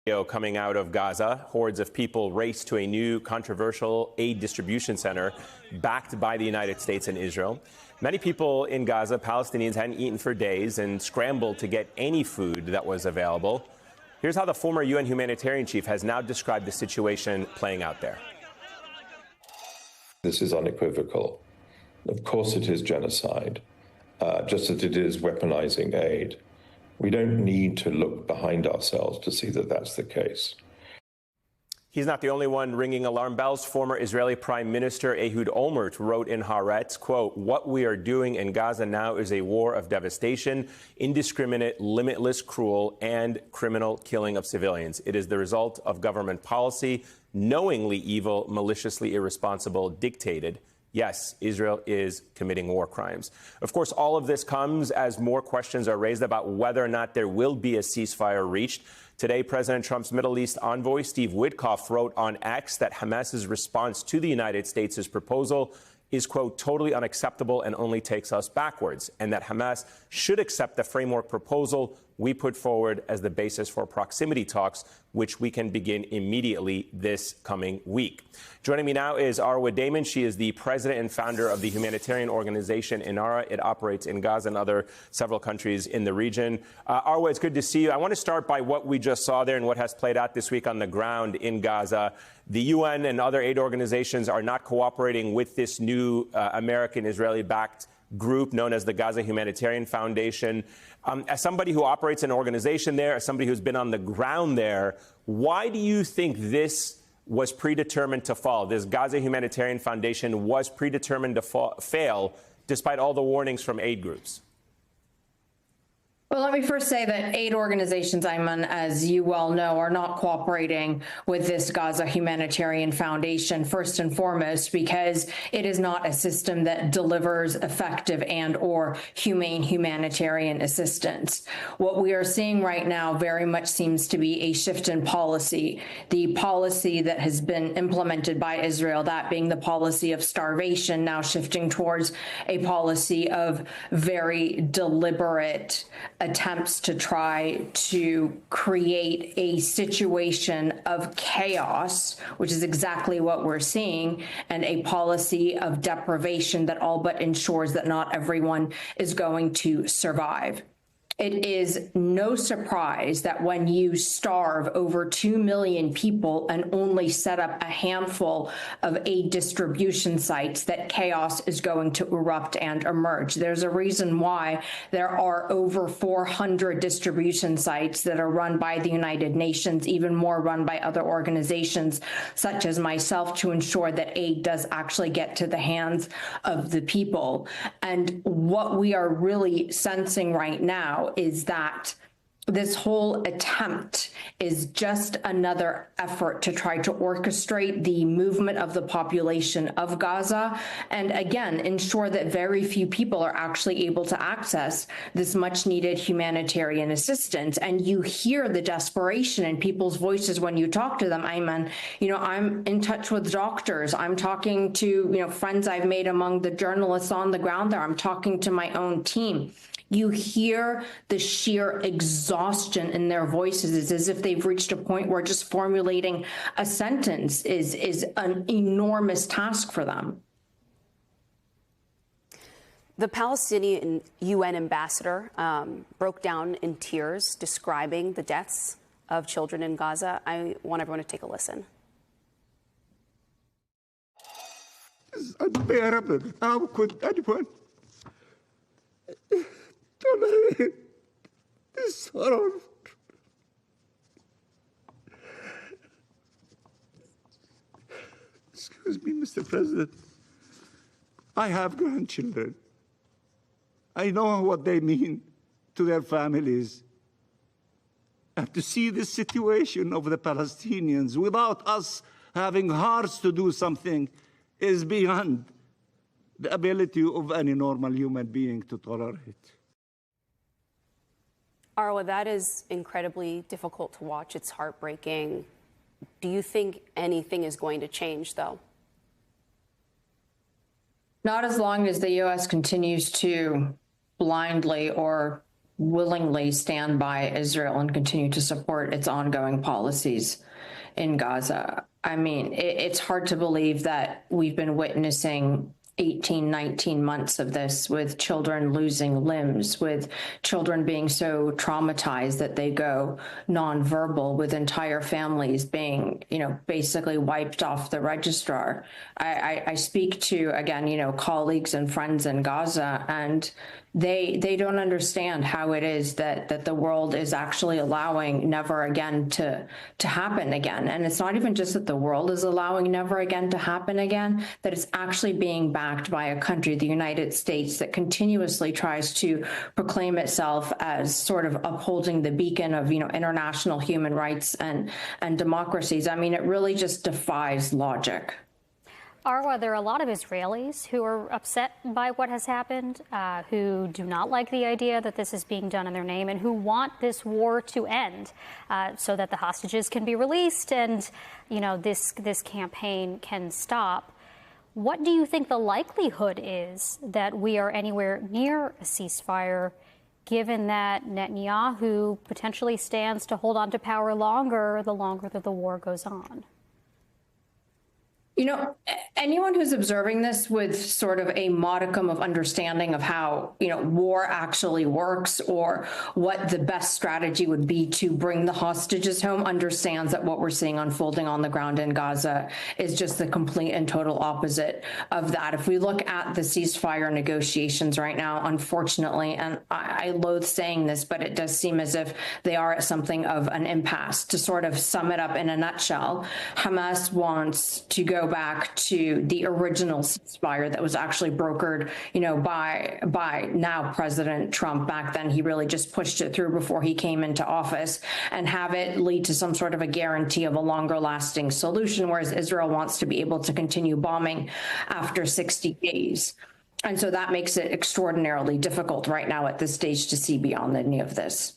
Coming out of Gaza, hordes of people raced to a new controversial aid distribution center backed by the United States and Israel. Many people in Gaza, Palestinians, hadn't eaten for days and scrambled to get any food that was available. Here's how the former UN humanitarian chief has now described the situation playing out there. This is unequivocal. Of course it is genocide, just as it is weaponizing aid. We don't need to look behind ourselves to see that that's the case. He's not the only one ringing alarm bells. Former Israeli Prime Minister Ehud Olmert wrote in Haaretz, quote, "What we are doing in Gaza now is a war of devastation, indiscriminate, limitless, cruel, and criminal killing of civilians. It is the result of government policy, knowingly evil, maliciously irresponsible, dictated. Yes, Israel is committing war crimes." Of course, all of this comes as more questions are raised about whether or not there will be a ceasefire reached. Today, President Trump's Middle East envoy, Steve Witkoff, wrote on X that Hamas's response to the United States' proposal is, quote, "totally unacceptable and only takes us backwards," and that Hamas should accept the framework proposal we put forward as the basis for proximity talks, which we can begin immediately this coming week. Joining me now is Arwa Damon. She is the president and founder of the humanitarian organization Inara. It operates in Gaza and several countries in the region. Arwa, it's good to see you. I want to start by what we just saw there and what has played out this week on the ground in Gaza. The UN and other aid organizations are not cooperating with this new American-Israeli-backed group known as the Gaza Humanitarian Foundation. As somebody who operates an organization there, as somebody who's been on the ground there, why do you think this was predetermined to fall? This Gaza Humanitarian Foundation was predetermined to fail despite all the warnings from aid groups? Well, let me first say that aid organizations, Ayman, as you well know, are not cooperating with this Gaza Humanitarian Foundation, first and foremost, because it is not a system that delivers effective and or humane humanitarian assistance. What we are seeing right now very much seems to be a shift in policy. The policy that has been implemented by Israel, that being the policy of starvation, now shifting towards a policy of very deliberate attempts to try to create a situation of chaos, which is exactly what we're seeing, and a policy of deprivation that all but ensures that not everyone is going to survive. It is no surprise that when you starve over 2 million people and only set up a handful of aid distribution sites, that chaos is going to erupt and emerge. There's a reason why there are over 400 distribution sites that are run by the United Nations, even more run by other organizations such as myself, to ensure that aid does actually get to the hands of the people. And what we are really sensing right now is that this whole attempt is just another effort to try to orchestrate the movement of the population of Gaza and, again, ensure that very few people are actually able to access this much needed humanitarian assistance. And you hear the desperation in people's voices when you talk to them, Ayman. You know, I'm in touch with doctors. I'm talking to, friends I've made among the journalists on the ground there. I'm talking to my own team. You hear the sheer exhaustion in their voices. It's as if they've reached a point where just formulating a sentence is an enormous task for them. The Palestinian UN ambassador broke down in tears describing the deaths of children in Gaza. I want everyone to take a listen. How could anyone tolerate this horror? Excuse me, Mr. President. I have grandchildren. I know what they mean to their families. And to see the situation of the Palestinians without us having hearts to do something is beyond the ability of any normal human being to tolerate. Arwa, that is incredibly difficult to watch. It's heartbreaking. Do you think anything is going to change, though? Not as long as the U.S. continues to blindly or willingly stand by Israel and continue to support its ongoing policies in Gaza. I mean, it's hard to believe that we've been witnessing 18, 19 months of this, with children losing limbs, with children being so traumatized that they go nonverbal, with entire families being, basically wiped off the registrar. I speak to, again, colleagues and friends in Gaza, and they don't understand how it is that the world is actually allowing never again to happen again. And it's not even just that the world is allowing never again to happen again, that it's actually being backed by a country, the United States, that continuously tries to proclaim itself as sort of upholding the beacon of, international human rights and democracies. I mean, it really just defies logic. Arwa, there are a lot of Israelis who are upset by what has happened, who do not like the idea that this is being done in their name, and who want this war to end so that the hostages can be released and, this campaign can stop. What do you think the likelihood is that we are anywhere near a ceasefire, given that Netanyahu potentially stands to hold on to power longer, the longer that the war goes on? Anyone who's observing this with sort of a modicum of understanding of how, war actually works, or what the best strategy would be to bring the hostages home, understands that what we're seeing unfolding on the ground in Gaza is just the complete and total opposite of that. If we look at the ceasefire negotiations right now, unfortunately, and I loathe saying this, but it does seem as if they are at something of an impasse. To sort of sum it up in a nutshell, Hamas wants to go back to the original ceasefire that was actually brokered, by now President Trump. Back then, he really just pushed it through before he came into office, and have it lead to some sort of a guarantee of a longer lasting solution, whereas Israel wants to be able to continue bombing after 60 days. And so that makes it extraordinarily difficult right now at this stage to see beyond any of this.